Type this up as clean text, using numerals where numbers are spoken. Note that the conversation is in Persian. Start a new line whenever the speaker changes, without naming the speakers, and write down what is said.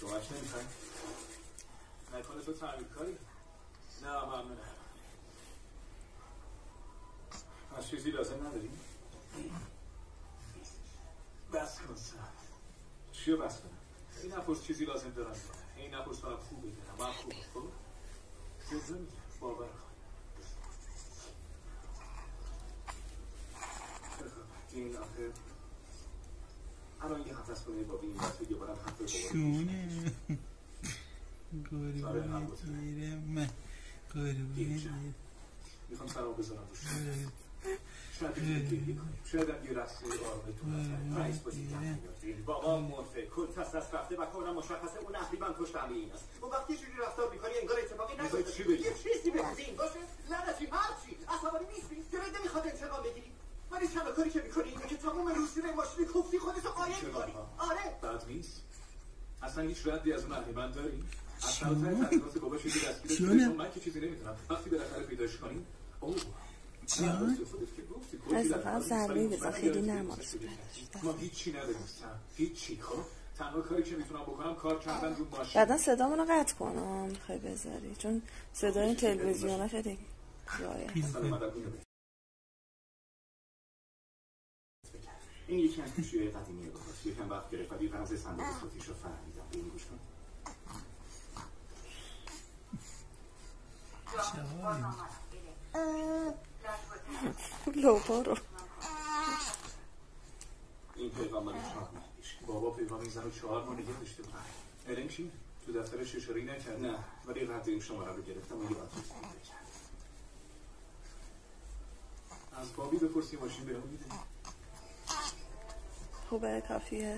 کمک نمی‌کنی؟ نکنه تو تعمیرکاری؟ نه ممنونم. از چیزی لازم نداری؟ بس کن سر. چیو بس کنم؟ این نپرس چیزی لازم دارم. این نپرس کنم خوبه دارم. من خوبه خب؟ جزه میگم باور کن. این آخه الان یه هفته از کنه بابی این دفعه یه بارم حرف
چونه گروه گیرم گروه
میخوام سرام بذارم روش شاید گریه کنیم شاید هم یه رسته آرامه تو نتره رئیس بازی کنیم بابا مرفه کل تست دست رفته و کاملا مشخصه اون نقریبا پشت همه این است اون وقتی چجوری رفتار میکنی انگار اتفاقی نشده یه چیزی بگوزین باشه لعنتی هرچی عصبانی نیستی دلت نمیخواد انتقام بگیری ولی تنها کاری که میکنی اینه که تمام روز زیر ماشین کوفتی خودتو قایم میکنی آره بد نیست اصلا هیچ ردی از اون نقریبا داری اصلا تحقیقات بابا چیزی دستگیرش من که چیزی نمیدونم وقتی بالاخره پیداش کنیم
از فقط ضربه بزن خیلی نماز
ما هیچی نداریم هیچی خب تنها کاری که میتونم بکنم کار کردن رو ماشین
بعدا صدامونو قطع کنم میخوای بذاری چون صدای این تلویزیون خیلی جایه
این یکی از گوشی‌های قدیمی بخواست یکم وقت گرفت ولی رمز صندوق صوتیش رو فهمیدم به این گوش کن
لوپا رو
این پیغام مالی 4 ماهیش بابا پیغام این زن رو 4 ماه نگه داشته بود الان چی؟ تو دفترش اشاره‌ای نکرد؟ نه ولی رد این شماره رو گرفتم و یه آدرس پیدا کرد از بابی بپرسی ماشین بهمون میده
خوبه کافیه؟